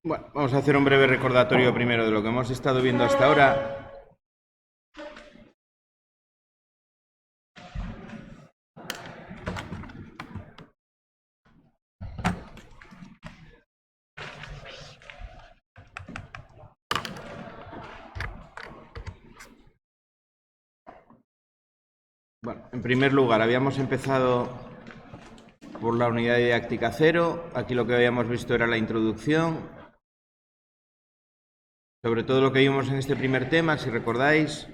Bueno, vamos a hacer un breve recordatorio primero de lo que hemos estado viendo hasta ahora. Bueno, en primer lugar, habíamos empezado por la unidad didáctica 0. Aquí lo que habíamos visto era la introducción. Sobre todo lo que vimos en este primer tema, si recordáis,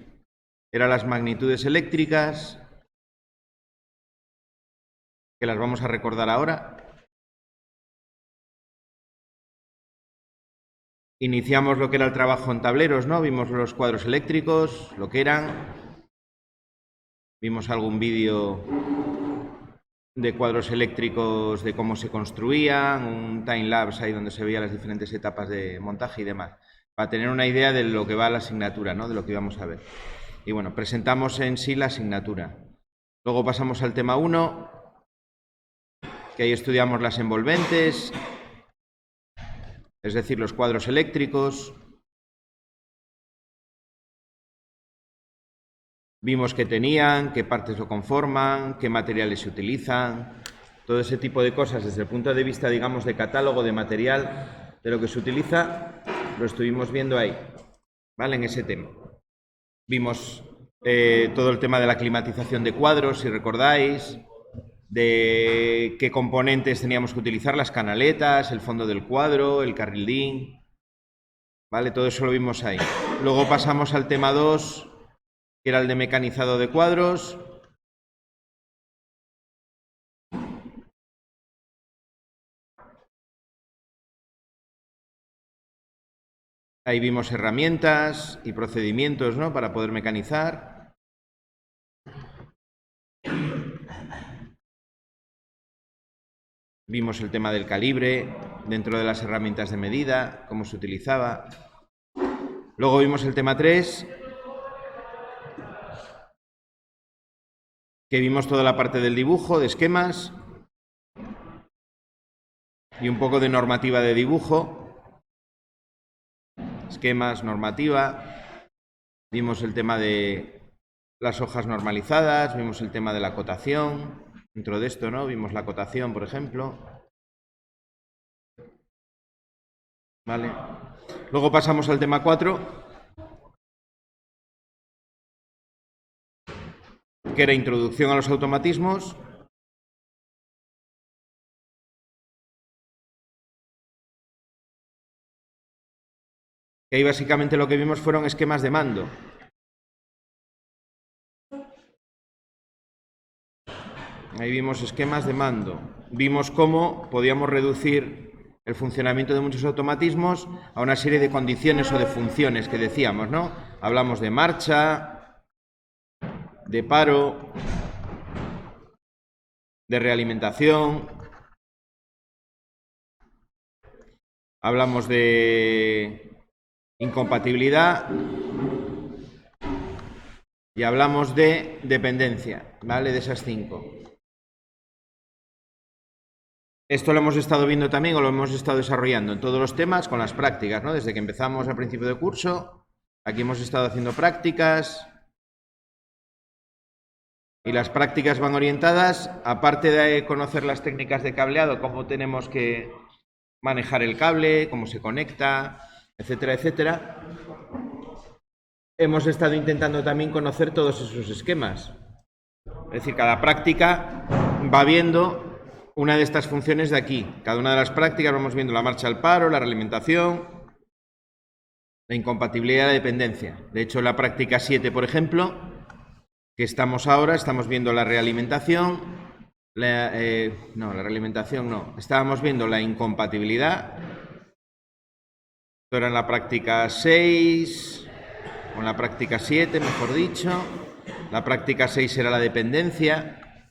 eran las magnitudes eléctricas, que las vamos a recordar ahora. Iniciamos lo que era el trabajo en tableros, ¿no? Vimos los cuadros eléctricos, lo que eran. Vimos algún vídeo de cuadros eléctricos, de cómo se construían, un time-lapse ahí donde se veían las diferentes etapas de montaje y demás, para tener una idea de lo que va a la asignatura, ¿no? De lo que íbamos a ver. Y bueno, presentamos en sí la asignatura. Luego pasamos al tema 1, que ahí estudiamos las envolventes, es decir, los cuadros eléctricos. Vimos qué tenían, qué partes lo conforman, qué materiales se utilizan, todo ese tipo de cosas desde el punto de vista, digamos, de catálogo de material de lo que se utiliza, lo estuvimos viendo ahí, ¿vale? En ese tema. Vimos todo el tema de la climatización de cuadros, si recordáis, de qué componentes teníamos que utilizar, las canaletas, el fondo del cuadro, el carrildín, ¿vale? Todo eso lo vimos ahí. Luego pasamos al tema 2, que era el de mecanizado de cuadros. Ahí vimos herramientas y procedimientos, ¿no?, para poder mecanizar. Vimos el tema del calibre dentro de las herramientas de medida, cómo se utilizaba. Luego vimos el tema 3, que vimos toda la parte del dibujo, de esquemas y un poco de normativa de dibujo. Esquemas, normativa. Vimos el tema de las hojas normalizadas, vimos el tema de la cotación. Dentro de esto, ¿no?, vimos la cotación, por ejemplo. ¿Vale? Luego pasamos al tema 4, que era introducción a los automatismos. Que ahí básicamente lo que vimos fueron esquemas de mando. Ahí vimos esquemas de mando. Vimos cómo podíamos reducir el funcionamiento de muchos automatismos a una serie de condiciones o de funciones que decíamos, ¿no? Hablamos de marcha, de paro, de realimentación. Hablamos de incompatibilidad y hablamos de dependencia, ¿vale? De esas 5. Esto lo hemos estado viendo también, o lo hemos estado desarrollando en todos los temas con las prácticas, ¿no? Desde que empezamos al principio de curso, aquí hemos estado haciendo prácticas. Y las prácticas van orientadas, aparte de conocer las técnicas de cableado, cómo tenemos que manejar el cable, cómo se conecta, etcétera, etcétera. Hemos estado intentando también conocer todos esos esquemas. Es decir, cada práctica va viendo una de estas funciones de aquí. Cada una de las prácticas vamos viendo la marcha al paro, la realimentación, la incompatibilidad y la dependencia. De hecho, en la práctica 7, por ejemplo, que estamos ahora, estamos viendo la realimentación, la realimentación no, estábamos viendo la incompatibilidad. Esto era en la práctica 6, o en la práctica 7, mejor dicho. La práctica 6 era la dependencia,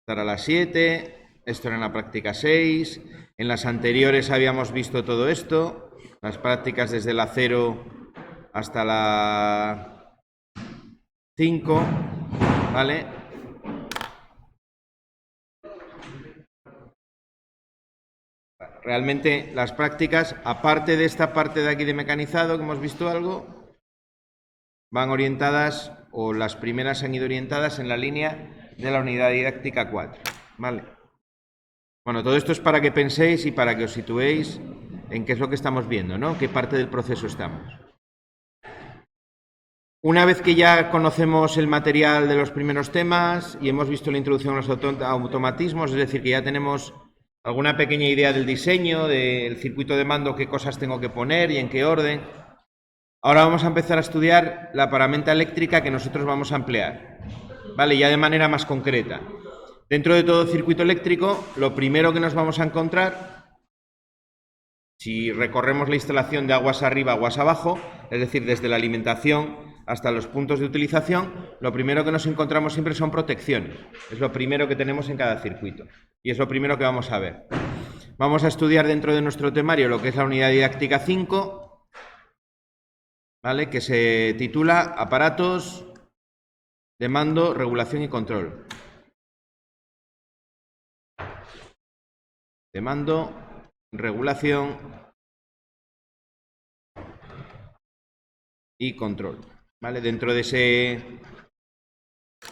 esta era la 7, esto era en la práctica 6. En las anteriores habíamos visto todo esto, las prácticas desde la 0 hasta la 5, ¿vale? realmente las prácticas, aparte de esta parte de aquí de mecanizado, que hemos visto algo, van orientadas, o las primeras han ido orientadas en la línea de la unidad didáctica 4, ¿vale? Bueno, todo esto es para que penséis y para que os situéis en qué es lo que estamos viendo, ¿no? ¿Qué parte del proceso estamos? Una vez que ya conocemos el material de los primeros temas y hemos visto la introducción a los automatismos, es decir, que ya tenemos alguna pequeña idea del diseño, del circuito de mando, qué cosas tengo que poner y en qué orden, ahora vamos a empezar a estudiar la paramenta eléctrica que nosotros vamos a emplear, ¿vale? Ya de manera más concreta. Dentro de todo circuito eléctrico, lo primero que nos vamos a encontrar, si recorremos la instalación de aguas arriba, aguas abajo, es decir, desde la alimentación hasta los puntos de utilización, lo primero que nos encontramos siempre son protecciones. Es lo primero que tenemos en cada circuito y es lo primero que vamos a ver. Vamos a estudiar dentro de nuestro temario lo que es la unidad didáctica 5, ¿vale? Que se titula Aparatos de mando, regulación y control. De mando, regulación y control, ¿vale? Dentro de ese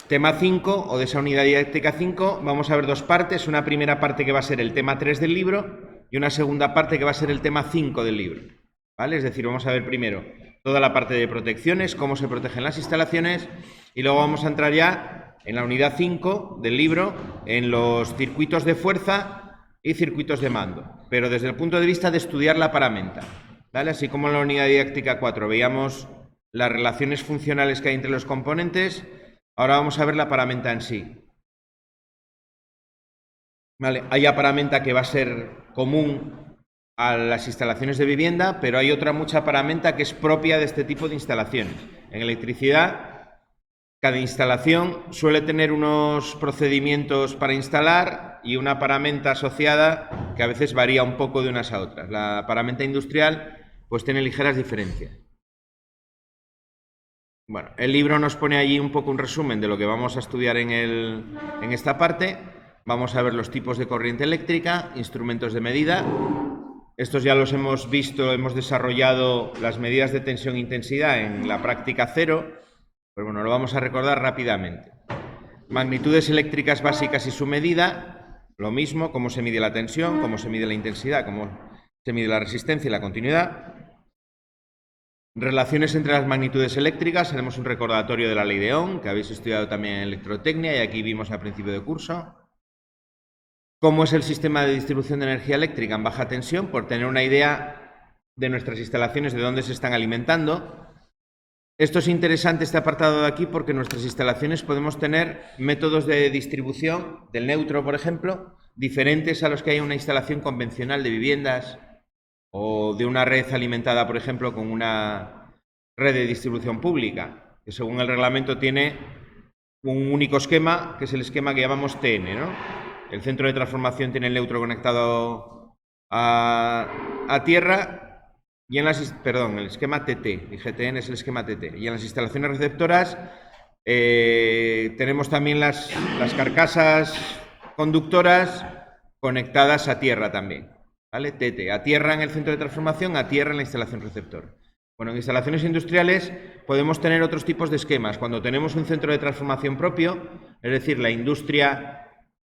tema 5 o de esa unidad didáctica 5 vamos a ver dos partes, una primera parte que va a ser el tema 3 del libro y una segunda parte que va a ser el tema 5 del libro, ¿vale? Es decir, vamos a ver primero toda la parte de protecciones, cómo se protegen las instalaciones y luego vamos a entrar ya en la unidad 5 del libro en los circuitos de fuerza y circuitos de mando, pero desde el punto de vista de estudiar la paramenta, ¿vale? Así como en la unidad didáctica 4 veíamos las relaciones funcionales que hay entre los componentes, ahora vamos a ver la paramenta en sí. ¿Vale? Hay paramenta que va a ser común a las instalaciones de vivienda, pero hay otra mucha paramenta que es propia de este tipo de instalaciones. En electricidad, cada instalación suele tener unos procedimientos para instalar y una paramenta asociada que a veces varía un poco de unas a otras. La paramenta industrial pues tiene ligeras diferencias. Bueno, el libro nos pone allí un poco un resumen de lo que vamos a estudiar en esta parte. Vamos a ver los tipos de corriente eléctrica, instrumentos de medida. Estos ya los hemos visto, hemos desarrollado las medidas de tensión e intensidad en la práctica 0, pero bueno, lo vamos a recordar rápidamente. Magnitudes eléctricas básicas y su medida, lo mismo, cómo se mide la tensión, cómo se mide la intensidad, cómo se mide la resistencia y la continuidad. Relaciones entre las magnitudes eléctricas, haremos un recordatorio de la ley de Ohm, que habéis estudiado también en electrotecnia y aquí vimos al principio de curso. Cómo es el sistema de distribución de energía eléctrica en baja tensión, por tener una idea de nuestras instalaciones, de dónde se están alimentando. Esto es interesante, este apartado de aquí, porque en nuestras instalaciones podemos tener métodos de distribución del neutro, por ejemplo, diferentes a los que hay en una instalación convencional de viviendas o de una red alimentada, por ejemplo, con una red de distribución pública, que según el reglamento tiene un único esquema, que es el esquema que llamamos TN, ¿no? El centro de transformación tiene el neutro conectado a tierra y en las, perdón, el esquema TT, y GTN es el esquema TT. Y en las instalaciones receptoras tenemos también las carcasas conductoras conectadas a tierra también, ¿vale? TT, a tierra en el centro de transformación, a tierra en la instalación receptor. Bueno, en instalaciones industriales podemos tener otros tipos de esquemas. Cuando tenemos un centro de transformación propio, es decir, la industria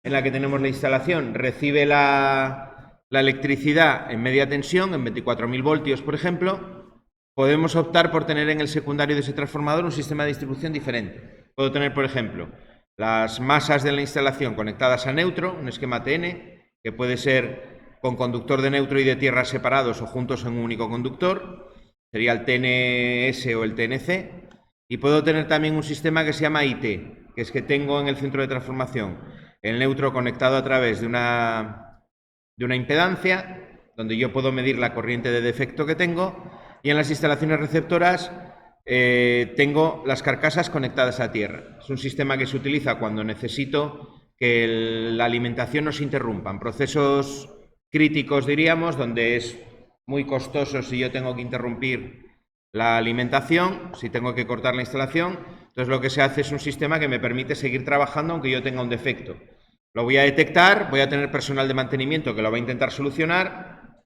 en la que tenemos la instalación recibe la electricidad en media tensión, en 24.000 voltios, por ejemplo, podemos optar por tener en el secundario de ese transformador un sistema de distribución diferente. Puedo tener, por ejemplo, las masas de la instalación conectadas a neutro, un esquema TN, que puede ser con conductor de neutro y de tierra separados o juntos en un único conductor, sería el TNS o el TNC, y puedo tener también un sistema que se llama IT, que es que tengo en el centro de transformación el neutro conectado a través de una impedancia, donde yo puedo medir la corriente de defecto que tengo, y en las instalaciones receptoras tengo las carcasas conectadas a tierra. Es un sistema que se utiliza cuando necesito que la alimentación no se interrumpa, en procesos críticos, diríamos, donde es muy costoso si yo tengo que interrumpir la alimentación, si tengo que cortar la instalación. Entonces lo que se hace es un sistema que me permite seguir trabajando aunque yo tenga un defecto. Lo voy a detectar, voy a tener personal de mantenimiento que lo va a intentar solucionar,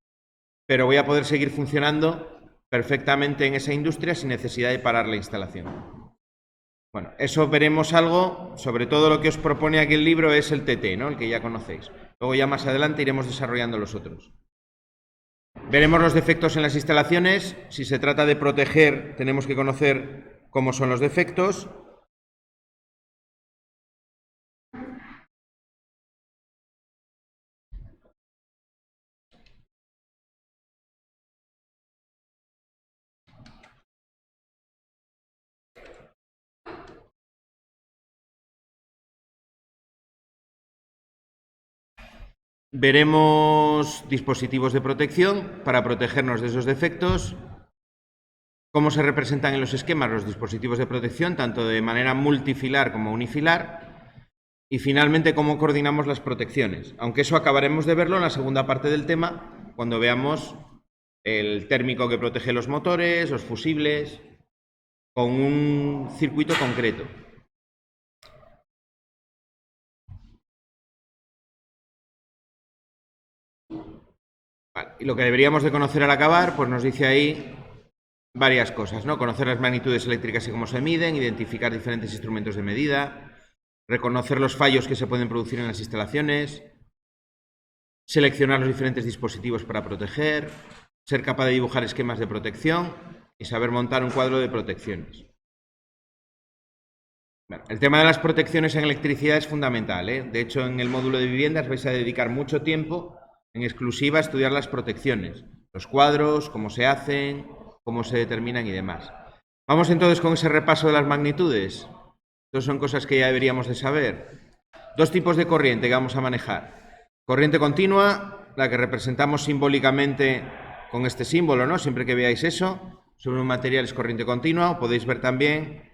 pero voy a poder seguir funcionando perfectamente en esa industria sin necesidad de parar la instalación. Bueno, eso veremos algo, sobre todo lo que os propone aquí el libro es el TT, ¿no? El que ya conocéis. Luego ya más adelante iremos desarrollando los otros. Veremos los defectos en las instalaciones. Si se trata de proteger, tenemos que conocer cómo son los defectos. Veremos dispositivos de protección para protegernos de esos defectos. Cómo se representan en los esquemas los dispositivos de protección, tanto de manera multifilar como unifilar. Y finalmente, cómo coordinamos las protecciones. Aunque eso acabaremos de verlo en la segunda parte del tema, cuando veamos el térmico que protege los motores, los fusibles, con un circuito concreto. Vale. Y lo que deberíamos de conocer al acabar, pues nos dice ahí varias cosas, ¿no? Conocer las magnitudes eléctricas y cómo se miden, identificar diferentes instrumentos de medida, reconocer los fallos que se pueden producir en las instalaciones, seleccionar los diferentes dispositivos para proteger, ser capaz de dibujar esquemas de protección y saber montar un cuadro de protecciones. Bueno, el tema de las protecciones en electricidad es fundamental, ¿eh? De hecho, en el módulo de viviendas vais a dedicar mucho tiempo en exclusiva a estudiar las protecciones, los cuadros, cómo se hacen, cómo se determinan y demás. Vamos entonces con ese repaso de las magnitudes. Estas son cosas que ya deberíamos de saber. Dos tipos de corriente que vamos a manejar. Corriente continua, la que representamos simbólicamente con este símbolo, ¿no? Siempre que veáis eso, sobre un material es corriente continua. Podéis ver también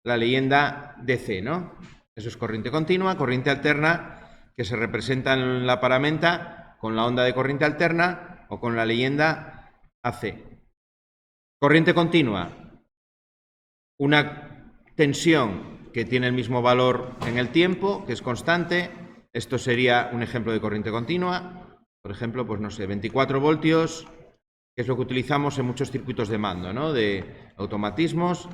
la leyenda DC, ¿no? Eso es corriente continua. Corriente alterna, que se representa en la paramenta con la onda de corriente alterna o con la leyenda AC. Corriente continua, una tensión que tiene el mismo valor en el tiempo, que es constante. Esto sería un ejemplo de corriente continua. Por ejemplo, pues no sé, 24 voltios, que es lo que utilizamos en muchos circuitos de mando, ¿no? De automatismos.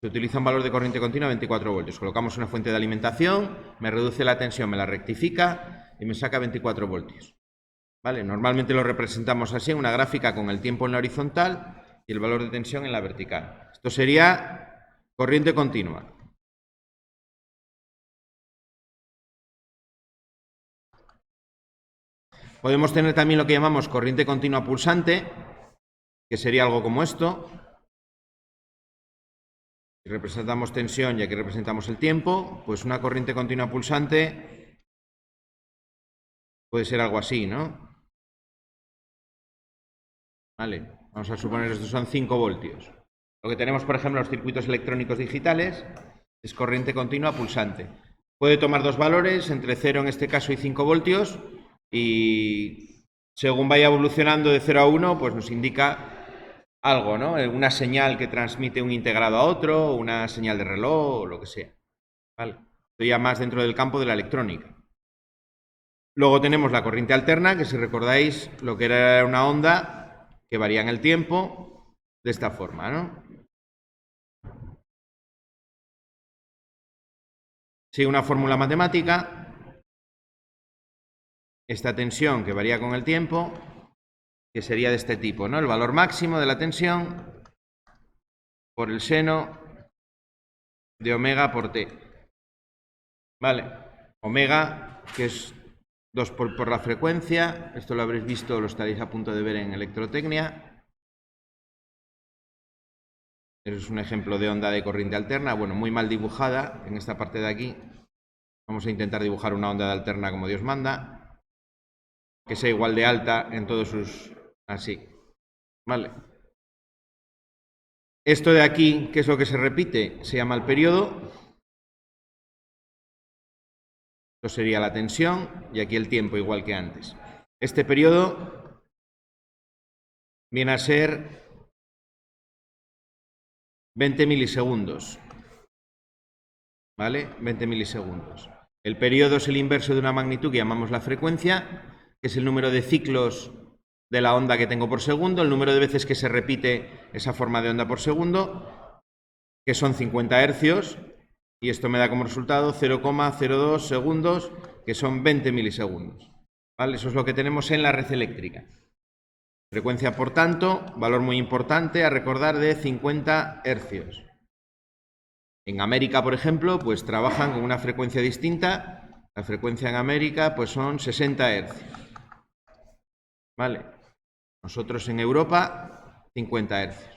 Se utiliza un valor de corriente continua 24 voltios. Colocamos una fuente de alimentación, me reduce la tensión, me la rectifica y me saca 24 voltios. ¿Vale? Normalmente lo representamos así en una gráfica con el tiempo en la horizontal y el valor de tensión en la vertical. Esto sería corriente continua. Podemos tener también lo que llamamos corriente continua pulsante, que sería algo como esto. Si representamos tensión y aquí representamos el tiempo, pues una corriente continua pulsante puede ser algo así, ¿no? Vale, vamos a suponer que estos son 5 voltios. Lo que tenemos, por ejemplo, en los circuitos electrónicos digitales es corriente continua pulsante. Puede tomar dos valores, entre 0 en este caso y 5 voltios, y según vaya evolucionando de 0 a 1, pues nos indica algo, ¿no? Una señal que transmite un integrado a otro, una señal de reloj, o lo que sea. ¿Vale? Esto ya más dentro del campo de la electrónica. Luego tenemos la corriente alterna, que si recordáis, lo que era una onda que varía en el tiempo de esta forma, ¿no? Sigue una fórmula matemática. Esta tensión que varía con el tiempo, que sería de este tipo, ¿no? El valor máximo de la tensión por el seno de omega por t. ¿Vale? Omega, que es 2 por la frecuencia. Esto lo habréis visto, lo estaréis a punto de ver en electrotecnia. Es un ejemplo de onda de corriente alterna, bueno, muy mal dibujada en esta parte de aquí. Vamos a intentar dibujar una onda de alterna como Dios manda, que sea igual de alta en todos sus... así. ¿Vale? Esto de aquí, ¿qué es lo que se repite? Se llama el periodo. Esto sería la tensión y aquí el tiempo, igual que antes. Este periodo viene a ser 20 milisegundos. ¿Vale? 20 milisegundos. El periodo es el inverso de una magnitud que llamamos la frecuencia, que es el número de ciclos de la onda que tengo por segundo, el número de veces que se repite esa forma de onda por segundo, que son 50 hercios, y esto me da como resultado 0,02 segundos, que son 20 milisegundos. ¿Vale? Eso es lo que tenemos en la red eléctrica. Frecuencia, por tanto, valor muy importante a recordar, de 50 hercios. En América, por ejemplo, pues trabajan con una frecuencia distinta. La frecuencia en América pues son 60 hercios. ¿Vale? Nosotros en Europa, 50 hercios.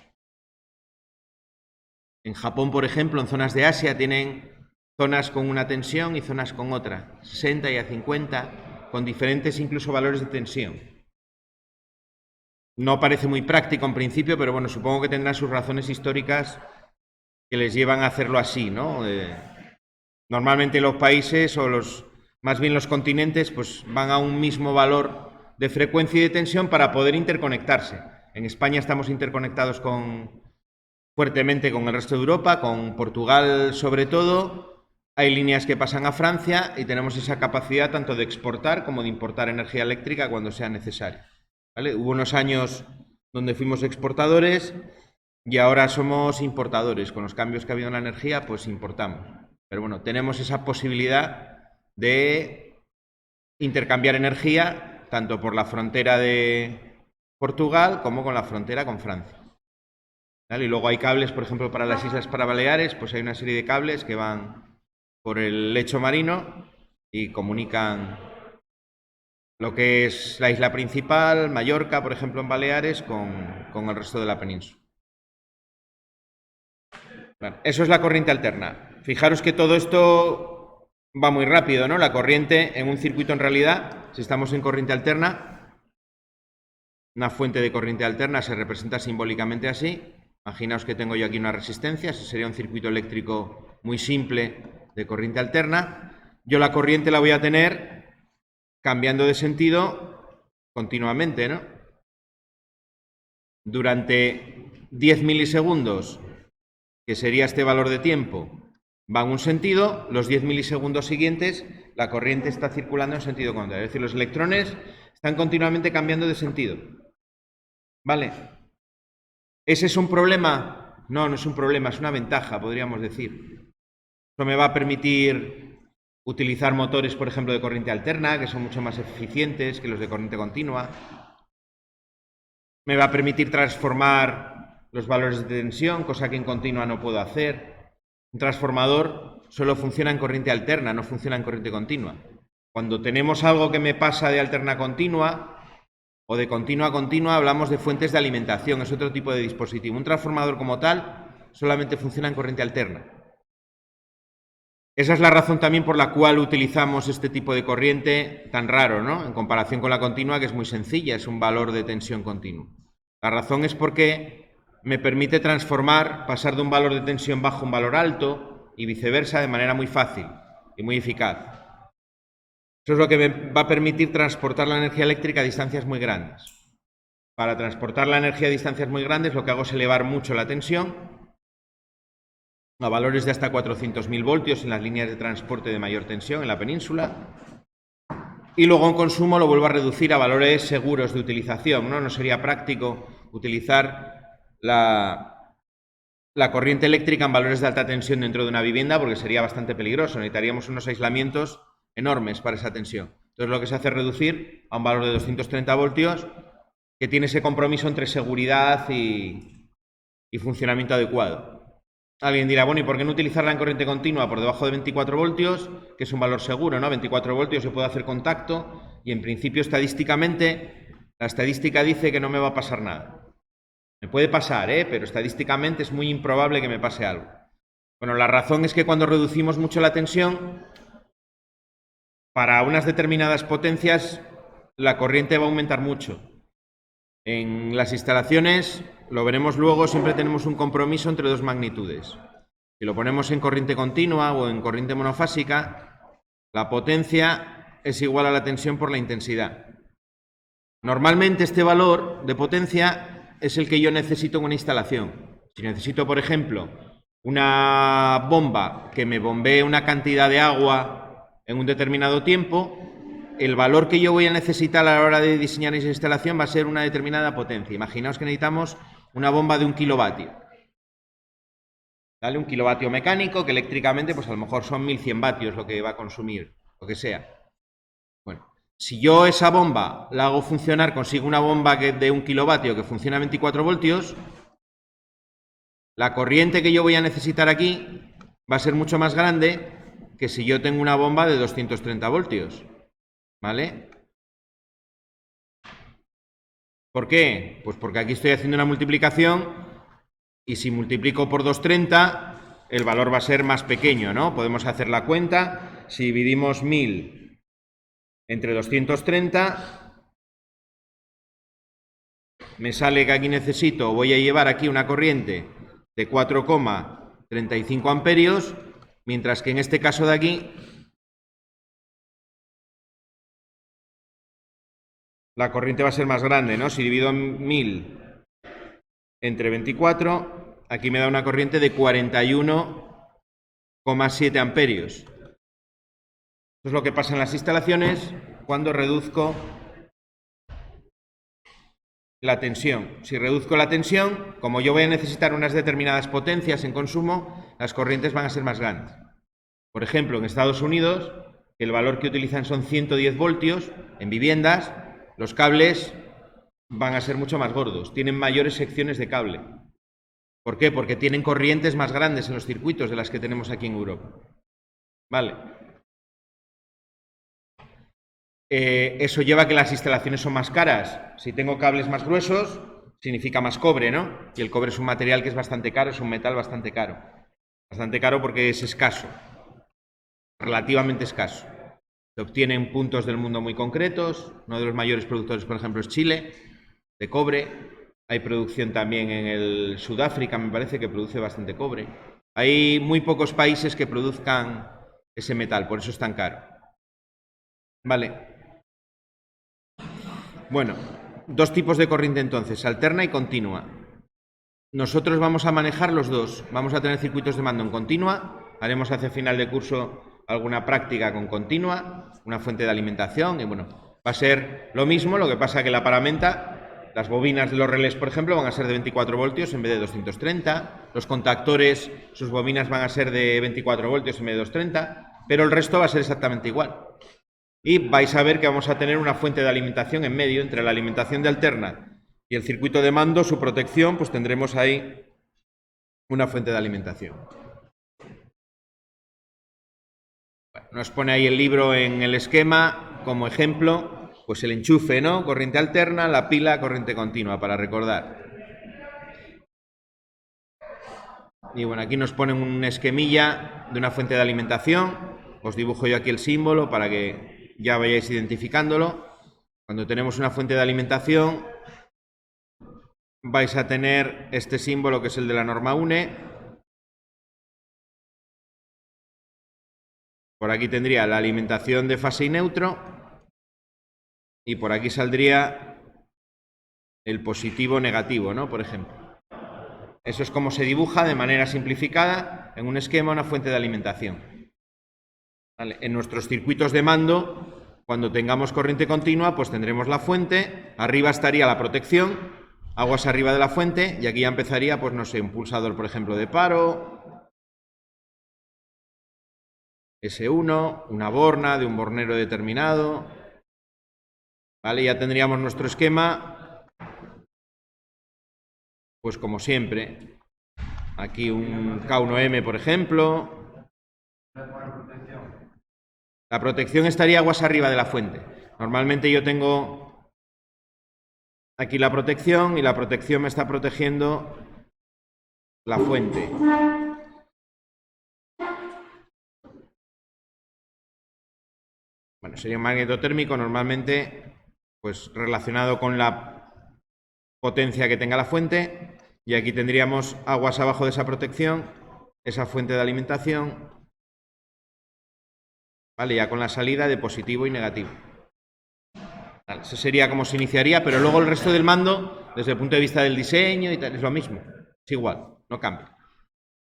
En Japón, por ejemplo, en zonas de Asia, tienen zonas con una tensión y zonas con otra, 60 y a 50, con diferentes incluso valores de tensión. No parece muy práctico en principio, pero bueno, supongo que tendrán sus razones históricas que les llevan a hacerlo así, ¿no? Normalmente los países, o más bien los continentes, pues van a un mismo valor de frecuencia y de tensión para poder interconectarse. En España estamos interconectados fuertemente con el resto de Europa, con Portugal sobre todo. Hay líneas que pasan a Francia y tenemos esa capacidad tanto de exportar como de importar energía eléctrica cuando sea necesario. ¿Vale? Hubo unos años donde fuimos exportadores y ahora somos importadores. Con los cambios que ha habido en la energía, pues importamos. Pero bueno, tenemos esa posibilidad de intercambiar energía tanto por la frontera de Portugal como con la frontera con Francia. ¿Vale? Y luego hay cables, por ejemplo, para las Islas Baleares, pues hay una serie de cables que van por el lecho marino y comunican lo que es la isla principal, Mallorca, por ejemplo, en Baleares, con el resto de la península. Bueno, eso es la corriente alterna. Fijaros que todo esto va muy rápido, ¿no? La corriente en un circuito, en realidad, si estamos en corriente alterna, una fuente de corriente alterna se representa simbólicamente así. Imaginaos que tengo yo aquí una resistencia, ese sería un circuito eléctrico muy simple de corriente alterna. Yo la corriente la voy a tener cambiando de sentido continuamente, ¿no? Durante 10 milisegundos, que sería este valor de tiempo, va en un sentido, los 10 milisegundos siguientes la corriente está circulando en sentido contrario. Es decir, los electrones están continuamente cambiando de sentido. ¿Vale? ¿Ese es un problema? No, no es un problema, es una ventaja, podríamos decir. Eso me va a permitir utilizar motores, por ejemplo, de corriente alterna, que son mucho más eficientes que los de corriente continua. Me va a permitir transformar los valores de tensión, cosa que en continua no puedo hacer. Un transformador solo funciona en corriente alterna, no funciona en corriente continua. Cuando tenemos algo que me pasa de alterna a continua o de continua a continua, hablamos de fuentes de alimentación, es otro tipo de dispositivo. Un transformador como tal solamente funciona en corriente alterna. Esa es la razón también por la cual utilizamos este tipo de corriente tan raro, ¿no? En comparación con la continua, que es muy sencilla, es un valor de tensión continuo. La razón es porque me permite transformar, pasar de un valor de tensión bajo a un valor alto y viceversa de manera muy fácil y muy eficaz. Eso es lo que me va a permitir transportar la energía eléctrica a distancias muy grandes. Para transportar la energía a distancias muy grandes, lo que hago es elevar mucho la tensión a valores de hasta 400.000 voltios en las líneas de transporte de mayor tensión en la península, y luego en consumo lo vuelvo a reducir a valores seguros de utilización, ¿no? No sería práctico utilizar la corriente eléctrica en valores de alta tensión dentro de una vivienda porque sería bastante peligroso, necesitaríamos unos aislamientos enormes para esa tensión. Entonces lo que se hace es reducir a un valor de 230 voltios que tiene ese compromiso entre seguridad y funcionamiento adecuado. Alguien dirá, bueno, ¿y por qué no utilizarla en corriente continua por debajo de 24 voltios? Que es un valor seguro, ¿no? 24 voltios yo puedo hacer contacto y en principio estadísticamente la estadística dice que no me va a pasar nada. Me puede pasar, pero estadísticamente es muy improbable que me pase algo. Bueno, la razón es que cuando reducimos mucho la tensión, para unas determinadas potencias la corriente va a aumentar mucho. En las instalaciones, lo veremos luego, siempre tenemos un compromiso entre dos magnitudes. Si lo ponemos en corriente continua o en corriente monofásica, la potencia es igual a la tensión por la intensidad. Normalmente este valor de potencia es el que yo necesito en una instalación. Si necesito, por ejemplo, una bomba que me bombee una cantidad de agua en un determinado tiempo, el valor que yo voy a necesitar a la hora de diseñar esa instalación va a ser una determinada potencia. Imaginaos que necesitamos una bomba de 1 kilovatio. ¿Vale? 1 kilovatio mecánico, que eléctricamente pues a lo mejor son 1100 vatios lo que va a consumir, lo que sea. Bueno, si yo esa bomba la hago funcionar, consigo una bomba de 1 kilovatio que funciona a 24 voltios, la corriente que yo voy a necesitar aquí va a ser mucho más grande que si yo tengo una bomba de 230 voltios. ¿Vale? ¿Por qué? Pues porque aquí estoy haciendo una multiplicación y si multiplico por 230, el valor va a ser más pequeño, ¿no? Podemos hacer la cuenta. Si dividimos 1000 entre 230, me sale que aquí voy a llevar aquí una corriente de 4,35 amperios, mientras que en este caso de aquí la corriente va a ser más grande, ¿no? Si divido 1000 entre 24, aquí me da una corriente de 41,7 amperios. Esto es lo que pasa en las instalaciones cuando reduzco la tensión. Si reduzco la tensión, como yo voy a necesitar unas determinadas potencias en consumo, las corrientes van a ser más grandes. Por ejemplo, en Estados Unidos, el valor que utilizan son 110 voltios en viviendas, los cables van a ser mucho más gordos, tienen mayores secciones de cable. ¿Por qué? Porque tienen corrientes más grandes en los circuitos de las que tenemos aquí en Europa. Vale. Eso lleva a que las instalaciones son más caras. Si tengo cables más gruesos, significa más cobre, ¿no? Y el cobre es un material que es bastante caro, es un metal bastante caro. Bastante caro porque es escaso, relativamente escaso. Se obtiene en puntos del mundo muy concretos. Uno de los mayores productores, por ejemplo, es Chile, de cobre. Hay producción también en el Sudáfrica, me parece, que produce bastante cobre. Hay muy pocos países que produzcan ese metal, por eso es tan caro. Vale. Bueno, dos tipos de corriente entonces, alterna y continua. Nosotros vamos a manejar los dos. Vamos a tener circuitos de mando en continua. Haremos hacia final de curso alguna práctica con continua, una fuente de alimentación y bueno, va a ser lo mismo, lo que pasa que la paramenta, las bobinas de los relés, por ejemplo, van a ser de 24 voltios en vez de 230, los contactores, sus bobinas van a ser de 24 voltios en vez de 230, pero el resto va a ser exactamente igual. Y vais a ver que vamos a tener una fuente de alimentación en medio, entre la alimentación de alterna y el circuito de mando, su protección, pues tendremos ahí una fuente de alimentación. Bueno, nos pone ahí el libro en el esquema como ejemplo, pues el enchufe, ¿no? Corriente alterna, la pila, corriente continua, para recordar. Y bueno, aquí nos ponen un esquemilla de una fuente de alimentación. Os dibujo yo aquí el símbolo para que ya vayáis identificándolo. Cuando tenemos una fuente de alimentación, vais a tener este símbolo que es el de la norma UNE. Por aquí tendría la alimentación de fase y neutro y por aquí saldría el positivo negativo, ¿no? Por ejemplo. Eso es como se dibuja de manera simplificada en un esquema una fuente de alimentación. ¿Vale? En nuestros circuitos de mando, cuando tengamos corriente continua, pues tendremos la fuente, arriba estaría la protección, aguas arriba de la fuente y aquí ya empezaría, pues no sé, un pulsador, por ejemplo, de paro, S1, una borna de un bornero determinado. Vale, ya tendríamos nuestro esquema, pues como siempre. Aquí un K1M, por ejemplo. La protección estaría aguas arriba de la fuente. Normalmente yo tengo aquí la protección y la protección me está protegiendo la fuente. Bueno, sería un magnetotérmico normalmente pues relacionado con la potencia que tenga la fuente y aquí tendríamos aguas abajo de esa protección, esa fuente de alimentación, vale, ya con la salida de positivo y negativo. Vale, eso sería como se iniciaría, pero luego el resto del mando, desde el punto de vista del diseño y tal, es lo mismo, es igual, no cambia.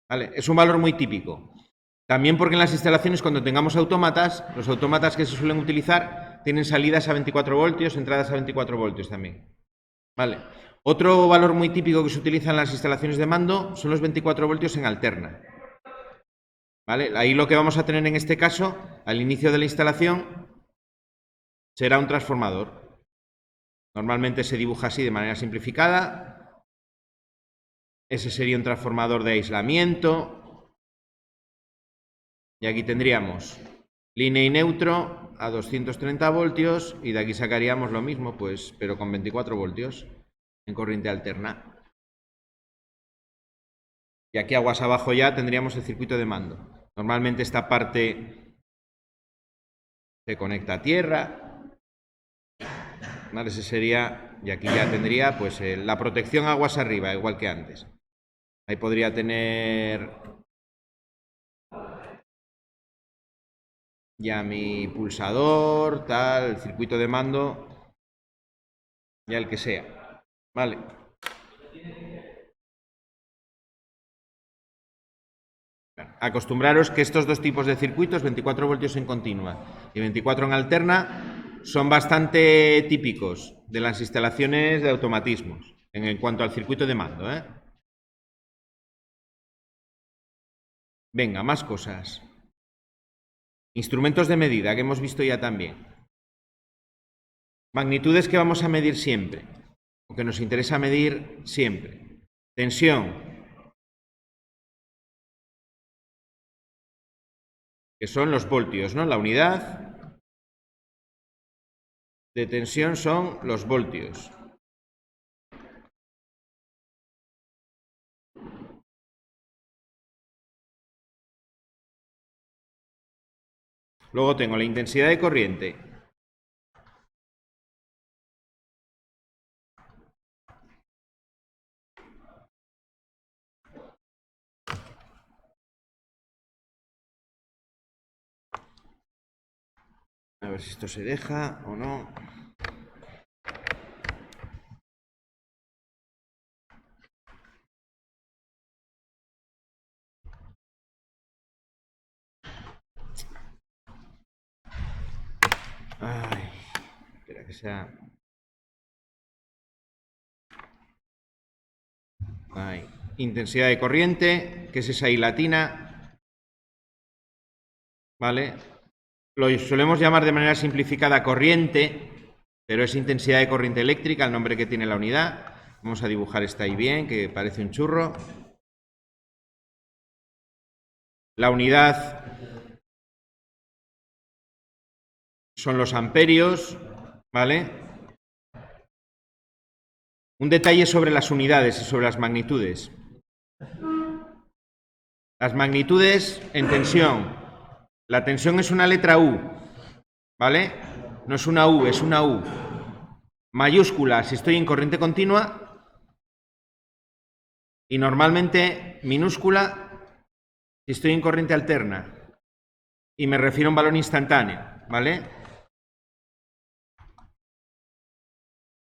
Vale, es un valor muy típico. También porque en las instalaciones, cuando tengamos autómatas, los autómatas que se suelen utilizar tienen salidas a 24 voltios, entradas a 24 voltios también. Vale. Otro valor muy típico que se utiliza en las instalaciones de mando son los 24 voltios en alterna. ¿Vale? Ahí lo que vamos a tener en este caso, al inicio de la instalación, será un transformador. Normalmente se dibuja así de manera simplificada. Ese sería un transformador de aislamiento. Y aquí tendríamos línea y neutro a 230 voltios y de aquí sacaríamos lo mismo, pues, pero con 24 voltios en corriente alterna. Y aquí aguas abajo ya tendríamos el circuito de mando. Normalmente esta parte se conecta a tierra. ¿Vale? Ese sería, y aquí ya tendría pues la protección aguas arriba, igual que antes. Ahí podría tener ya mi pulsador, tal, el circuito de mando, ya el que sea. Vale. Acostumbraros que estos dos tipos de circuitos, 24 voltios en continua y 24 en alterna, son bastante típicos de las instalaciones de automatismos en cuanto al circuito de mando, ¿eh? Venga, más cosas. Instrumentos de medida que hemos visto ya también. Magnitudes que vamos a medir siempre, o que nos interesa medir siempre. Tensión, que son los voltios, ¿no? La unidad de tensión son los voltios. Luego tengo la intensidad de corriente. A ver si esto se deja o no. Ay, espera que sea. Ahí. Intensidad de corriente, que es esa I latina. ¿Vale? Lo solemos llamar de manera simplificada corriente, pero es intensidad de corriente eléctrica, el nombre que tiene la unidad. Vamos a dibujar esta ahí bien, que parece un churro. La unidad son los amperios, ¿vale? Un detalle sobre las unidades y sobre las magnitudes. Las magnitudes en tensión. La tensión es una letra U, ¿vale? No es una V, es una U. Mayúscula si estoy en corriente continua y normalmente minúscula si estoy en corriente alterna. Y me refiero a un valor instantáneo, ¿vale?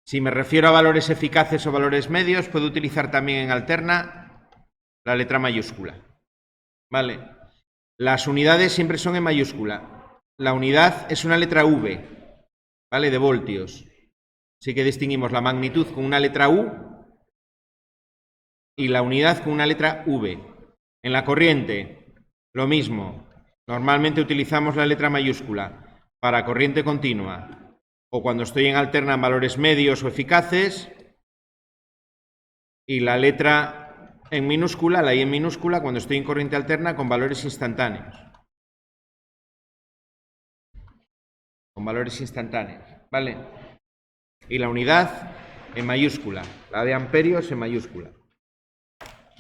Si me refiero a valores eficaces o valores medios, puedo utilizar también en alterna la letra mayúscula, ¿vale? Las unidades siempre son en mayúscula. La unidad es una letra V, ¿vale? De voltios. Así que distinguimos la magnitud con una letra U y la unidad con una letra V. En la corriente, lo mismo. Normalmente utilizamos la letra mayúscula para corriente continua o cuando estoy en alterna en valores medios o eficaces, y la letra en minúscula, la I en minúscula, cuando estoy en corriente alterna con valores instantáneos. Con valores instantáneos, ¿vale? Y la unidad en mayúscula, la de amperios en mayúscula,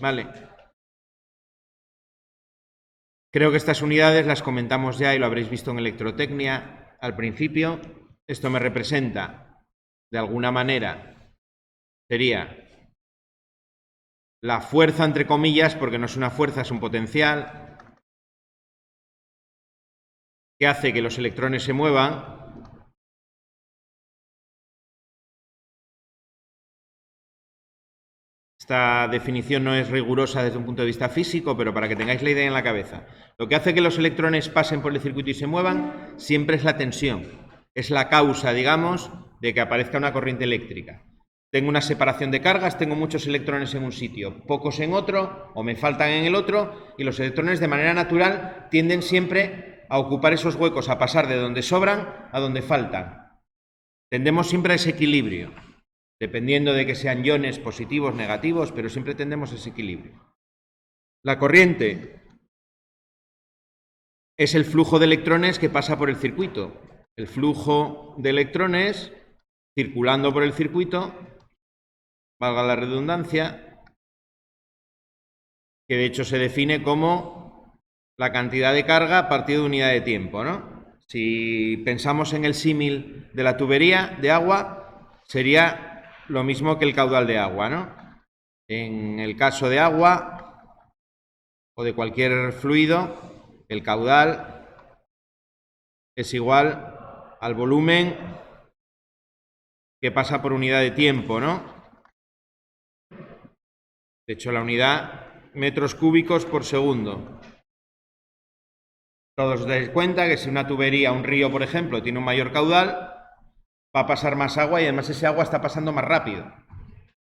¿vale? Creo que estas unidades las comentamos ya y lo habréis visto en electrotecnia al principio. Esto me representa, de alguna manera, sería la fuerza, entre comillas, porque no es una fuerza, es un potencial, que hace que los electrones se muevan. Esta definición no es rigurosa desde un punto de vista físico, pero para que tengáis la idea en la cabeza. Lo que hace que los electrones pasen por el circuito y se muevan siempre es la tensión. Es la causa, digamos, de que aparezca una corriente eléctrica. Tengo una separación de cargas, tengo muchos electrones en un sitio, pocos en otro, o me faltan en el otro, y los electrones de manera natural tienden siempre a ocupar esos huecos, a pasar de donde sobran a donde faltan. Tendemos siempre a ese equilibrio, dependiendo de que sean iones positivos, negativos, pero siempre tendemos a ese equilibrio. La corriente es el flujo de electrones que pasa por el circuito. El flujo de electrones circulando por el circuito, valga la redundancia, que de hecho se define como la cantidad de carga partido de unidad de tiempo, ¿no? Si pensamos en el símil de la tubería de agua, sería lo mismo que el caudal de agua, ¿no? En el caso de agua o de cualquier fluido, el caudal es igual al volumen que pasa por unidad de tiempo, ¿no? De hecho, la unidad, metros cúbicos por segundo. Todos os dais cuenta que si una tubería, un río, por ejemplo, tiene un mayor caudal, va a pasar más agua y además ese agua está pasando más rápido.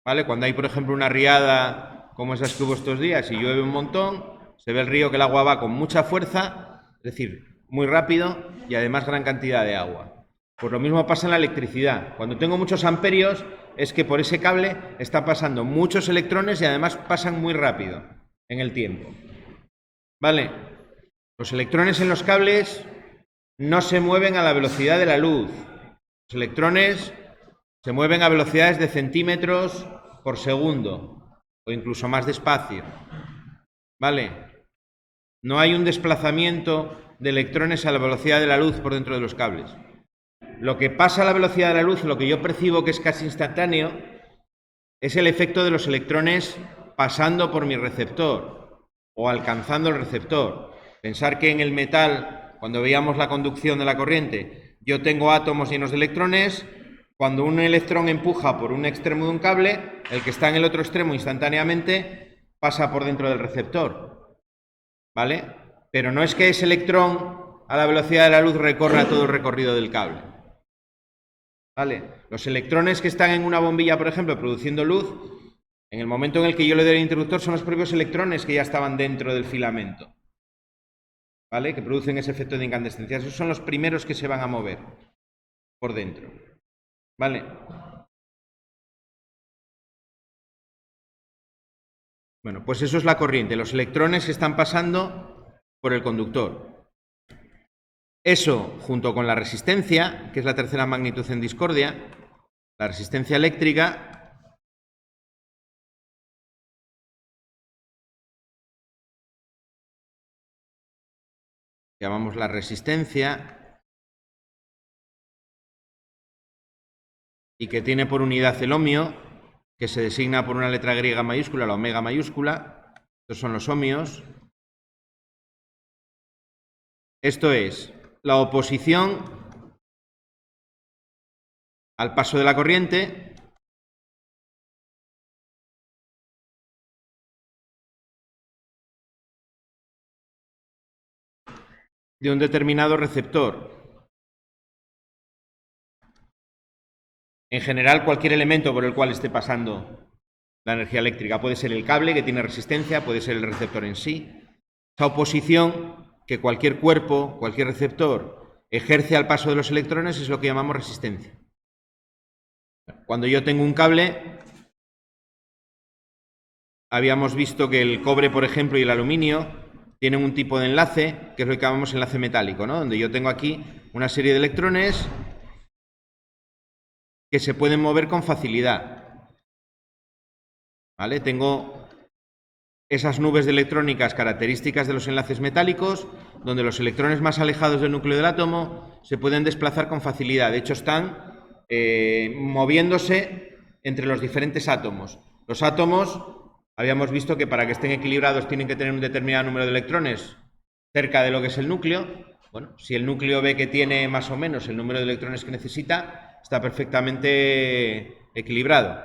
¿Vale? Cuando hay, por ejemplo, una riada como esas que hubo estos días y llueve un montón, se ve el río que el agua va con mucha fuerza, es decir, muy rápido y además gran cantidad de agua. Pues lo mismo pasa en la electricidad. Cuando tengo muchos amperios es que por ese cable está pasando muchos electrones y además pasan muy rápido en el tiempo. ¿Vale? Los electrones en los cables no se mueven a la velocidad de la luz. Los electrones se mueven a velocidades de centímetros por segundo o incluso más despacio. ¿Vale? No hay un desplazamiento de electrones a la velocidad de la luz por dentro de los cables. Lo que pasa a la velocidad de la luz, lo que yo percibo que es casi instantáneo, es el efecto de los electrones pasando por mi receptor o alcanzando el receptor. Pensar que en el metal, cuando veíamos la conducción de la corriente, yo tengo átomos llenos de electrones. Cuando un electrón empuja por un extremo de un cable, el que está en el otro extremo instantáneamente pasa por dentro del receptor. ¿Vale? Pero no es que ese electrón a la velocidad de la luz recorra todo el recorrido del cable. ¿Vale? Los electrones que están en una bombilla, por ejemplo, produciendo luz, en el momento en el que yo le doy el interruptor son los propios electrones que ya estaban dentro del filamento. ¿Vale? Que producen ese efecto de incandescencia. Esos son los primeros que se van a mover por dentro. ¿Vale? Bueno, pues eso es la corriente, los electrones que están pasando por el conductor. Eso, junto con la resistencia, que es la tercera magnitud en discordia, la resistencia eléctrica, llamamos la resistencia, y que tiene por unidad el ohmio, que se designa por una letra griega mayúscula, la omega mayúscula. Estos son los ohmios. Esto es la oposición al paso de la corriente de un determinado receptor. En general, cualquier elemento por el cual esté pasando la energía eléctrica. Puede ser el cable, que tiene resistencia, puede ser el receptor en sí. Esa oposición que cualquier cuerpo, cualquier receptor, ejerce al paso de los electrones es lo que llamamos resistencia. Cuando yo tengo un cable, habíamos visto que el cobre, por ejemplo, y el aluminio tienen un tipo de enlace, que es lo que llamamos enlace metálico, ¿no? Donde yo tengo aquí una serie de electrones que se pueden mover con facilidad. ¿Vale? Tengo esas nubes de electrónicas características de los enlaces metálicos, donde los electrones más alejados del núcleo del átomo se pueden desplazar con facilidad. De hecho, están moviéndose entre los diferentes átomos. Los átomos, habíamos visto que para que estén equilibrados tienen que tener un determinado número de electrones cerca de lo que es el núcleo. Bueno, si el núcleo ve que tiene más o menos el número de electrones que necesita, está perfectamente equilibrado.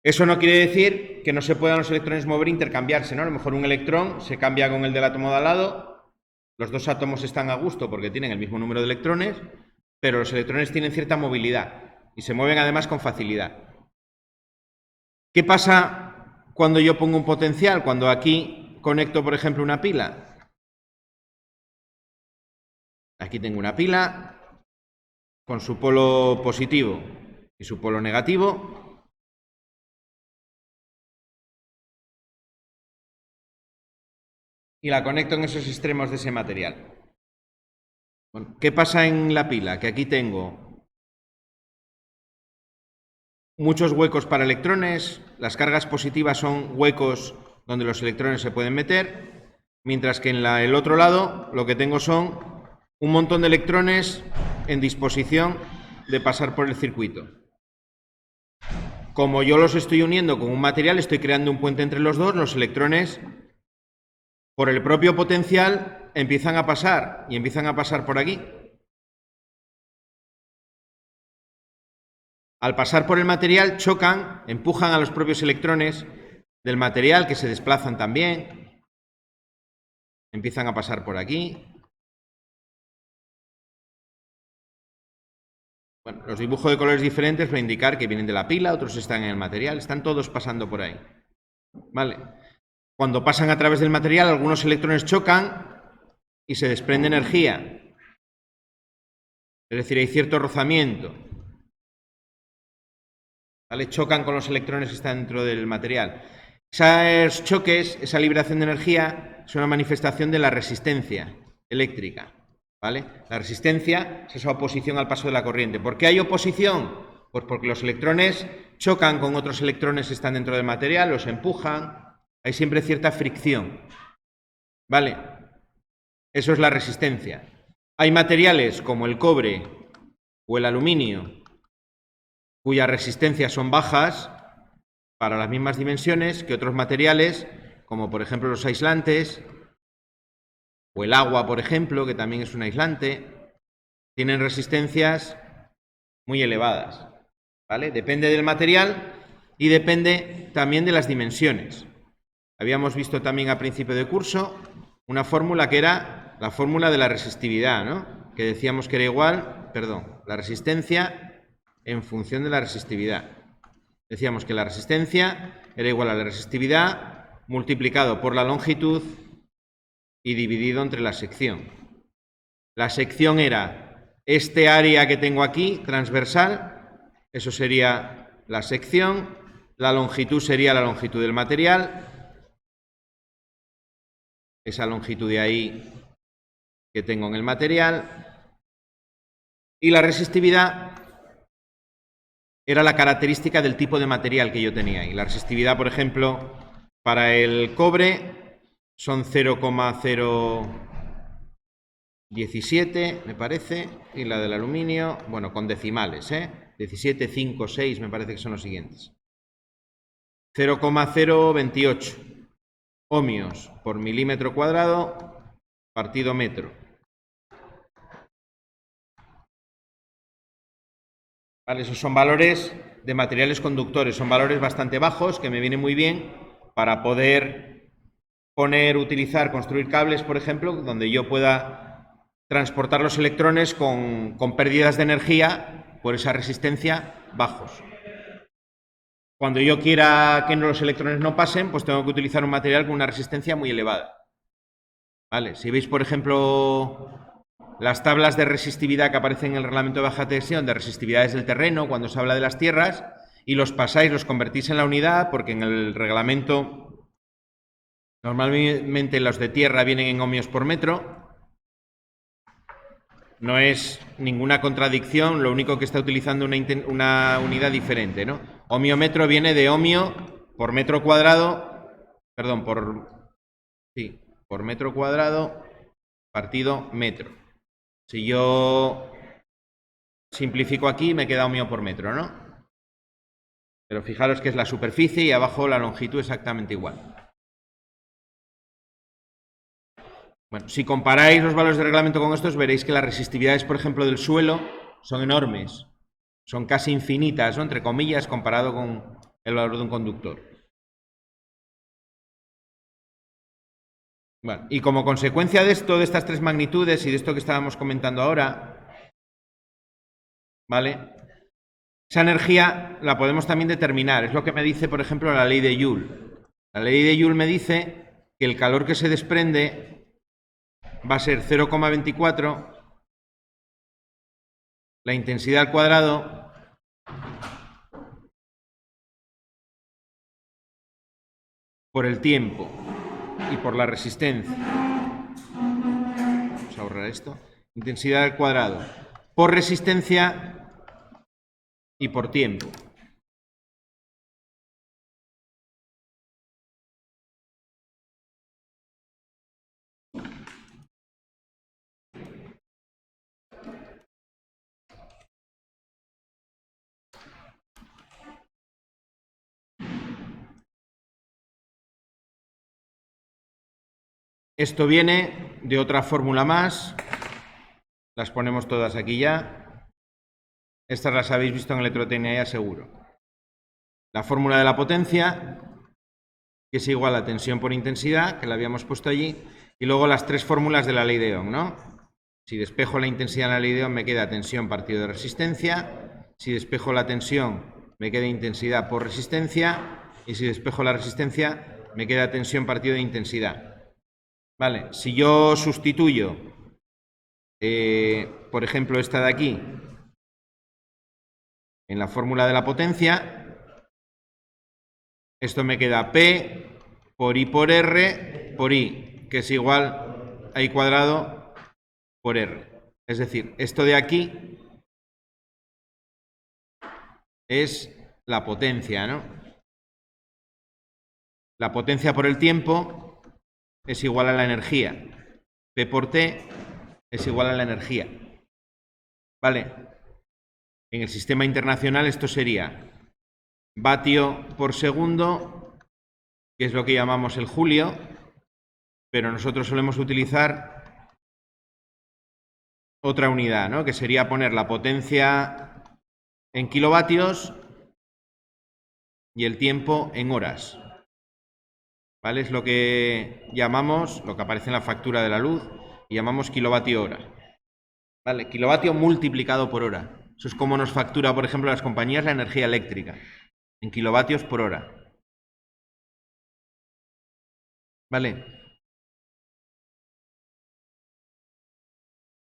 Eso no quiere decir que no se puedan los electrones mover e intercambiarse, ¿no? A lo mejor un electrón se cambia con el del átomo de al lado, los dos átomos están a gusto porque tienen el mismo número de electrones, pero los electrones tienen cierta movilidad y se mueven además con facilidad. ¿Qué pasa cuando yo pongo un potencial? Cuando aquí conecto, por ejemplo, una pila. Aquí tengo una pila con su polo positivo y su polo negativo. Y la conecto en esos extremos de ese material. Bueno, ¿qué pasa en la pila? Que aquí tengo muchos huecos para electrones, las cargas positivas son huecos donde los electrones se pueden meter, mientras que en el otro lado lo que tengo son un montón de electrones en disposición de pasar por el circuito. Como yo los estoy uniendo con un material, estoy creando un puente entre los dos, los electrones, por el propio potencial, empiezan a pasar y empiezan a pasar por aquí. Al pasar por el material, chocan, empujan a los propios electrones del material, que se desplazan también. Empiezan a pasar por aquí. Bueno, los dibujos de colores diferentes para indicar que vienen de la pila, otros están en el material, están todos pasando por ahí. ¿Vale? Cuando pasan a través del material, algunos electrones chocan y se desprende energía. Es decir, hay cierto rozamiento. ¿Vale? Chocan con los electrones que están dentro del material. Esos choques, esa liberación de energía, es una manifestación de la resistencia eléctrica. ¿Vale? La resistencia es esa oposición al paso de la corriente. ¿Por qué hay oposición? Pues porque los electrones chocan con otros electrones que están dentro del material, los empujan. Hay siempre cierta fricción. ¿Vale? Eso es la resistencia. Hay materiales como el cobre o el aluminio cuyas resistencias son bajas para las mismas dimensiones que otros materiales, como por ejemplo los aislantes o el agua, por ejemplo, que también es un aislante, tienen resistencias muy elevadas. ¿Vale? Depende del material y depende también de las dimensiones. Habíamos visto también a principio de curso una fórmula que era la fórmula de la resistividad, ¿no? Que decíamos que era igual, la resistencia en función de la resistividad. Decíamos que la resistencia era igual a la resistividad multiplicado por la longitud y dividido entre la sección. La sección era este área que tengo aquí, transversal, eso sería la sección, la longitud sería la longitud del material, esa longitud de ahí que tengo en el material, y la resistividad era la característica del tipo de material que yo tenía ahí. La resistividad, por ejemplo, para el cobre son 0,017, me parece, y la del aluminio, bueno, con decimales, 17, 5, 6, me parece que son los siguientes. 0,028 ohmios por milímetro cuadrado partido metro. Vale, esos son valores de materiales conductores, son valores bastante bajos que me vienen muy bien para poder utilizar, construir cables, por ejemplo, donde yo pueda transportar los electrones con pérdidas de energía por esa resistencia bajos. Cuando yo quiera que los electrones no pasen, pues tengo que utilizar un material con una resistencia muy elevada. ¿Vale? Si veis, por ejemplo, las tablas de resistividad que aparecen en el reglamento de baja tensión, de resistividades del terreno, cuando se habla de las tierras, y los pasáis, los convertís en la unidad, porque en el reglamento normalmente los de tierra vienen en ohmios por metro. No es ninguna contradicción, lo único que está utilizando una unidad diferente, ¿no? Ohmiómetro viene de ohmio por metro cuadrado, perdón, por metro cuadrado partido metro. Si yo simplifico aquí, me queda ohmio por metro, ¿no? Pero fijaros que es la superficie y abajo la longitud exactamente igual. Bueno, si comparáis los valores de reglamento con estos, veréis que las resistividades, por ejemplo, del suelo son enormes. Son casi infinitas, ¿no? Entre comillas, comparado el valor de un conductor. Bueno, y como consecuencia de esto, de estas tres magnitudes y de esto que estábamos comentando ahora, ¿vale? Esa energía la podemos también determinar. Es lo que me dice, por ejemplo, la ley de Joule. La ley de Joule me dice que el calor que se desprende va a ser 0,24 la intensidad al cuadrado por el tiempo y por la resistencia. Vamos a ahorrar esto. Intensidad al cuadrado por resistencia y por tiempo. Esto viene de otra fórmula más. Las ponemos todas aquí ya. Estas las habéis visto en electrotecnia ya seguro. La fórmula de la potencia, que es igual a tensión por intensidad, que la habíamos puesto allí. Y luego las tres fórmulas de la ley de Ohm, ¿no? Si despejo la intensidad en la ley de Ohm, me queda tensión partido de resistencia. Si despejo la tensión, me queda intensidad por resistencia. Y si despejo la resistencia, me queda tensión partido de intensidad. Vale, si yo sustituyo, por ejemplo, esta de aquí, en la fórmula de la potencia, esto me queda P por I por R por I, que es igual a I cuadrado por R. Es decir, esto de aquí es la potencia, ¿no? La potencia por el tiempo es igual a la energía. P por T es igual a la energía. ¿Vale? En el sistema internacional esto sería vatio por segundo, que es lo que llamamos el julio, pero nosotros solemos utilizar otra unidad, ¿no? Que sería poner la potencia en kilovatios y el tiempo en horas. ¿Vale? Es lo que llamamos, lo que aparece en la factura de la luz, y llamamos kilovatio hora. ¿Vale? Kilovatio multiplicado por hora. Eso es como nos factura, por ejemplo, las compañías la energía eléctrica, en kilovatios por hora. ¿Vale?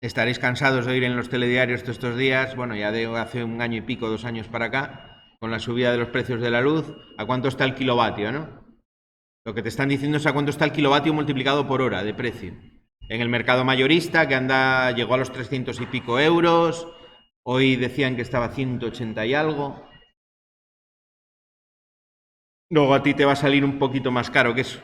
Estaréis cansados de oír en los telediarios todos estos días, bueno, ya de hace un año y pico, 2 años para acá, con la subida de los precios de la luz, ¿a cuánto está el kilovatio, no? Lo que te están diciendo es a cuánto está el kilovatio multiplicado por hora de precio. En el mercado mayorista, que llegó a los 300 y pico euros, hoy decían que estaba 180 y algo. Luego a ti te va a salir un poquito más caro que eso.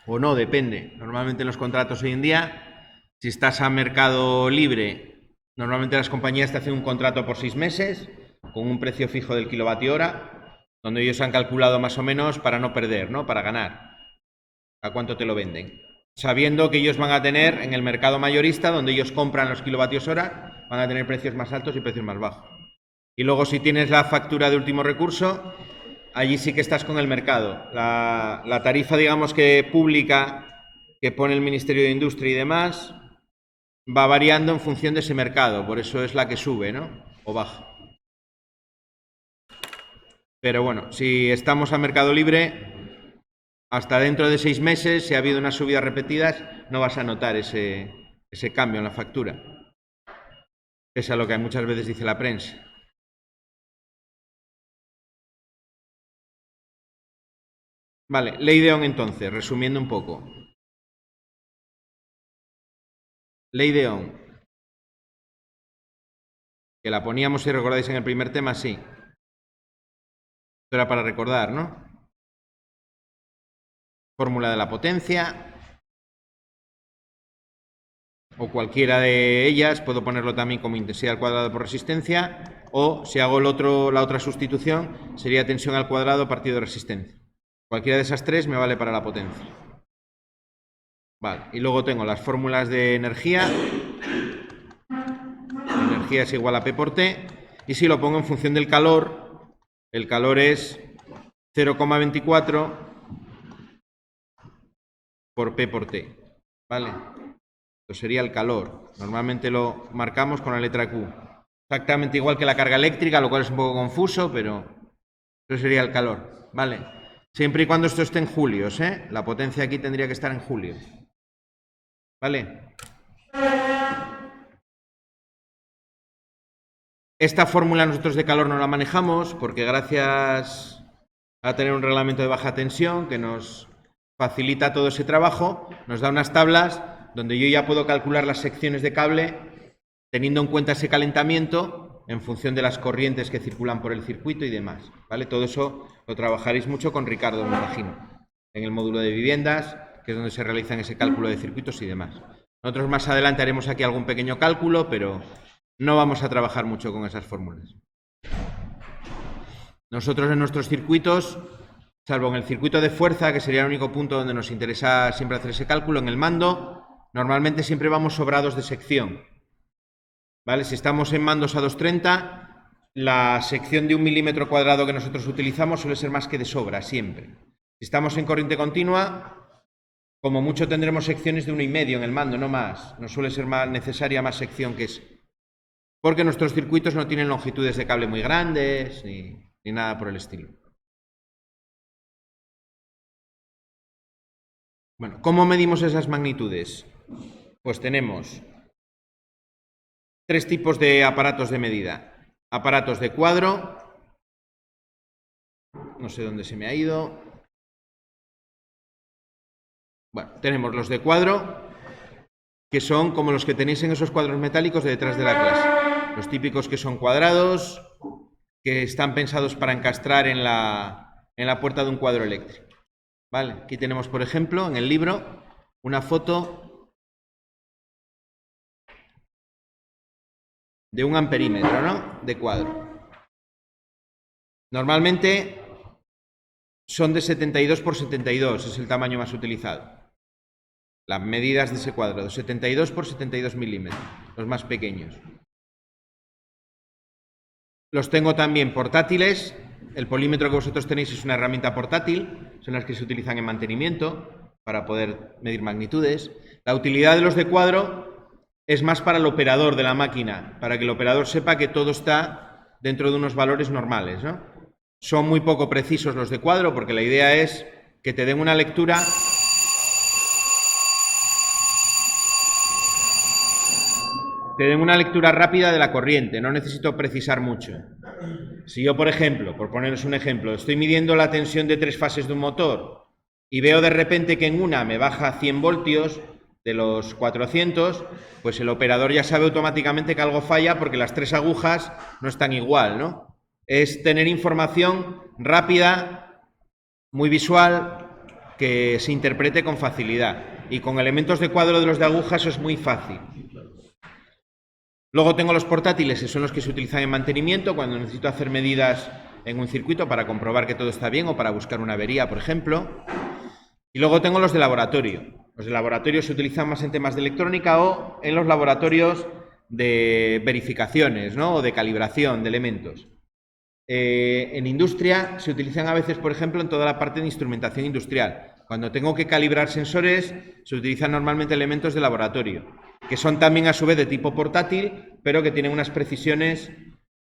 O no, depende. Normalmente en los contratos hoy en día, si estás a mercado libre, normalmente las compañías te hacen un contrato por 6 meses, con un precio fijo del kilovatio hora, donde ellos han calculado más o menos para no perder, ¿no? Para ganar. ¿A cuánto te lo venden? Sabiendo que ellos van a tener en el mercado mayorista, donde ellos compran los kilovatios hora, van a tener precios más altos y precios más bajos. Y luego si tienes la factura de último recurso, allí sí que estás con el mercado. La tarifa, digamos, que pública, que pone el Ministerio de Industria y demás, va variando en función de ese mercado. Por eso es la que sube, ¿no? O baja. Pero bueno, si estamos a mercado libre, hasta dentro de 6 meses, si ha habido unas subidas repetidas, no vas a notar ese cambio en la factura. Pese a lo que muchas veces dice la prensa. Vale, ley de Ohm entonces, resumiendo un poco. Ley de Ohm. Que la poníamos, si recordáis, en el primer tema, sí. Esto era para recordar, ¿no? Fórmula de la potencia. O cualquiera de ellas, puedo ponerlo también como intensidad al cuadrado por resistencia, o si hago la otra sustitución, sería tensión al cuadrado partido de resistencia. Cualquiera de esas tres me vale para la potencia. Vale, y luego tengo las fórmulas de energía. Energía es igual a P por T, y si lo pongo en función del calor, el calor es 0,24 por P por T, ¿vale? Esto sería el calor. Normalmente lo marcamos con la letra Q. Exactamente igual que la carga eléctrica, lo cual es un poco confuso, pero eso sería el calor, ¿vale? Siempre y cuando esto esté en julios, ¿eh? La potencia aquí tendría que estar en julio, ¿vale? Esta fórmula nosotros de calor no la manejamos porque gracias a tener un reglamento de baja tensión que nos facilita todo ese trabajo, nos da unas tablas donde yo ya puedo calcular las secciones de cable teniendo en cuenta ese calentamiento en función de las corrientes que circulan por el circuito y demás, ¿vale? Todo eso lo trabajaréis mucho con Ricardo, me imagino, en el módulo de viviendas, que es donde se realizan ese cálculo de circuitos y demás. Nosotros más adelante haremos aquí algún pequeño cálculo, pero no vamos a trabajar mucho con esas fórmulas. Nosotros en nuestros circuitos, salvo en el circuito de fuerza, que sería el único punto donde nos interesa siempre hacer ese cálculo, en el mando, normalmente siempre vamos sobrados de sección, ¿vale? Si estamos en mandos a 230, la sección de 1 milímetro cuadrado que nosotros utilizamos suele ser más que de sobra, siempre. Si estamos en corriente continua, como mucho tendremos secciones de 1,5 en el mando, no más. No suele ser más necesaria más sección que eso. Porque nuestros circuitos no tienen longitudes de cable muy grandes, ni nada por el estilo. Bueno, ¿cómo medimos esas magnitudes? Pues tenemos 3 tipos de aparatos de medida. Aparatos de cuadro, no sé dónde se me ha ido. Bueno, tenemos los de cuadro, que son como los que tenéis en esos cuadros metálicos de detrás de la clase. Los típicos que son cuadrados, que están pensados para encastrar en la puerta de un cuadro eléctrico. ¿Vale? Aquí tenemos, por ejemplo, en el libro, una foto de un amperímetro, ¿no? De cuadro. Normalmente son de 72 por 72, es el tamaño más utilizado. Las medidas de ese cuadro, de 72 por 72 milímetros, los más pequeños. Los tengo también portátiles. El polímetro que vosotros tenéis es una herramienta portátil, son las que se utilizan en mantenimiento para poder medir magnitudes. La utilidad de los de cuadro es más para el operador de la máquina, para que el operador sepa que todo está dentro de unos valores normales, ¿no? Son muy poco precisos los de cuadro porque la idea es que te den una lectura rápida de la corriente, no necesito precisar mucho. Si yo, por ejemplo, por poneros un ejemplo, estoy midiendo la tensión de 3 fases de un motor y veo de repente que en una me baja 100 voltios de los 400, pues el operador ya sabe automáticamente que algo falla porque las 3 agujas no están igual, ¿no? Es tener información rápida, muy visual, que se interprete con facilidad. Y con elementos de cuadro de los de agujas eso es muy fácil. Luego tengo los portátiles, que son los que se utilizan en mantenimiento cuando necesito hacer medidas en un circuito para comprobar que todo está bien o para buscar una avería, por ejemplo. Y luego tengo los de laboratorio. Los de laboratorio se utilizan más en temas de electrónica o en los laboratorios de verificaciones, ¿no? O de calibración de elementos. En industria se utilizan a veces, por ejemplo, en toda la parte de instrumentación industrial. Cuando tengo que calibrar sensores, se utilizan normalmente elementos de laboratorio, que son también a su vez de tipo portátil, pero que tienen unas precisiones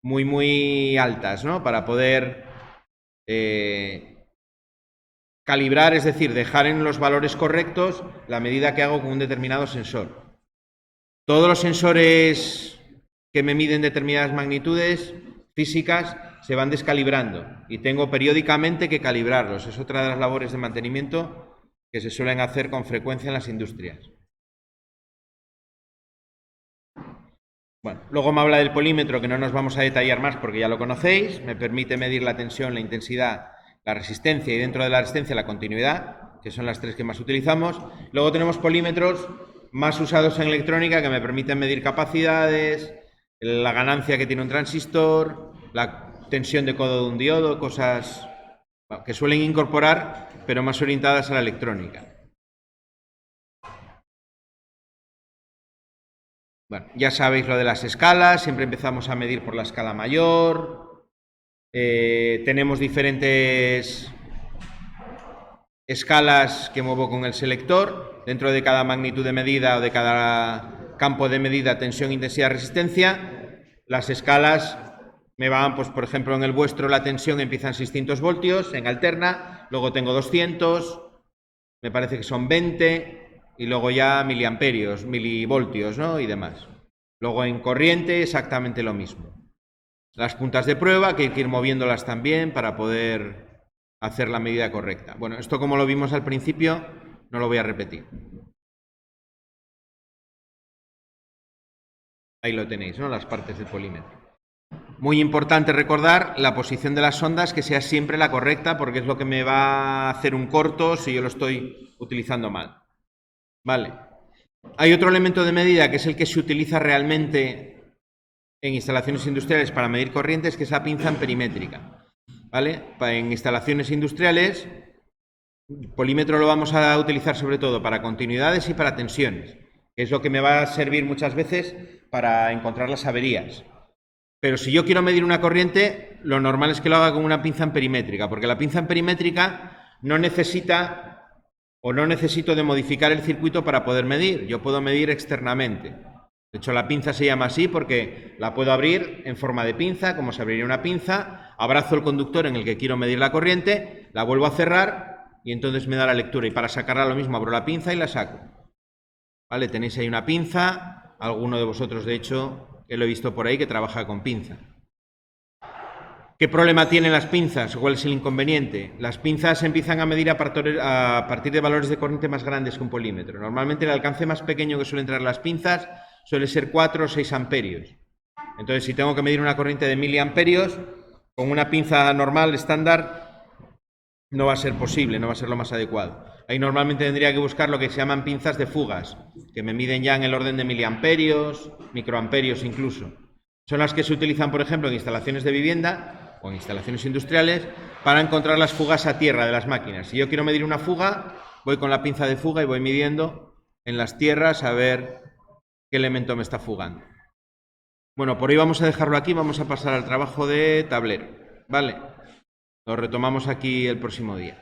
muy, muy altas, ¿no? Para poder calibrar, es decir, dejar en los valores correctos la medida que hago con un determinado sensor. Todos los sensores que me miden determinadas magnitudes físicas se van descalibrando y tengo periódicamente que calibrarlos. Es otra de las labores de mantenimiento que se suelen hacer con frecuencia en las industrias. Bueno, luego me habla del polímetro, que no nos vamos a detallar más porque ya lo conocéis. Me permite medir la tensión, la intensidad, la resistencia y dentro de la resistencia la continuidad, que son las 3 que más utilizamos. Luego tenemos polímetros más usados en electrónica que me permiten medir capacidades, la ganancia que tiene un transistor, la tensión de codo de un diodo, cosas que suelen incorporar, pero más orientadas a la electrónica. Bueno, ya sabéis lo de las escalas, siempre empezamos a medir por la escala mayor. Tenemos diferentes escalas que muevo con el selector. Dentro de cada magnitud de medida o de cada campo de medida, tensión, intensidad, resistencia, las escalas me van, pues por ejemplo en el vuestro la tensión empieza en 600 voltios, en alterna, luego tengo 200, me parece que son 20, y luego ya miliamperios, milivoltios, ¿no? Y demás. Luego en corriente exactamente lo mismo. Las puntas de prueba, que hay que ir moviéndolas también para poder hacer la medida correcta. Bueno, esto como lo vimos al principio, no lo voy a repetir. Ahí lo tenéis, ¿no? Las partes del polímetro. Muy importante recordar la posición de las sondas, que sea siempre la correcta, porque es lo que me va a hacer un corto si yo lo estoy utilizando mal. Vale. Hay otro elemento de medida que es el que se utiliza realmente en instalaciones industriales para medir corrientes, que es la pinza amperimétrica. ¿Vale? En instalaciones industriales, el polímetro lo vamos a utilizar sobre todo para continuidades y para tensiones, que es lo que me va a servir muchas veces para encontrar las averías. Pero si yo quiero medir una corriente, lo normal es que lo haga con una pinza amperimétrica, porque la pinza amperimétrica no necesita o no necesito de modificar el circuito para poder medir. Yo puedo medir externamente. De hecho, la pinza se llama así porque la puedo abrir en forma de pinza, como se abriría una pinza, abrazo el conductor en el que quiero medir la corriente, la vuelvo a cerrar y entonces me da la lectura. Y para sacarla lo mismo, abro la pinza y la saco. ¿Vale? Tenéis ahí una pinza, alguno de vosotros, de hecho, lo he visto por ahí que trabaja con pinza. ¿Qué problema tienen las pinzas? ¿Cuál es el inconveniente? Las pinzas empiezan a medir a partir de valores de corriente más grandes que un polímetro. Normalmente el alcance más pequeño que suelen traer las pinzas suele ser 4 o 6 amperios. Entonces, si tengo que medir una corriente de miliamperios, con una pinza normal, estándar, no va a ser posible, no va a ser lo más adecuado. Ahí normalmente tendría que buscar lo que se llaman pinzas de fugas, que me miden ya en el orden de miliamperios, microamperios incluso. Son las que se utilizan, por ejemplo, en instalaciones de vivienda o en instalaciones industriales para encontrar las fugas a tierra de las máquinas. Si yo quiero medir una fuga, voy con la pinza de fuga y voy midiendo en las tierras a ver qué elemento me está fugando. Bueno, por hoy vamos a dejarlo aquí, vamos a pasar al trabajo de tablero. ¿Vale? Lo retomamos aquí el próximo día.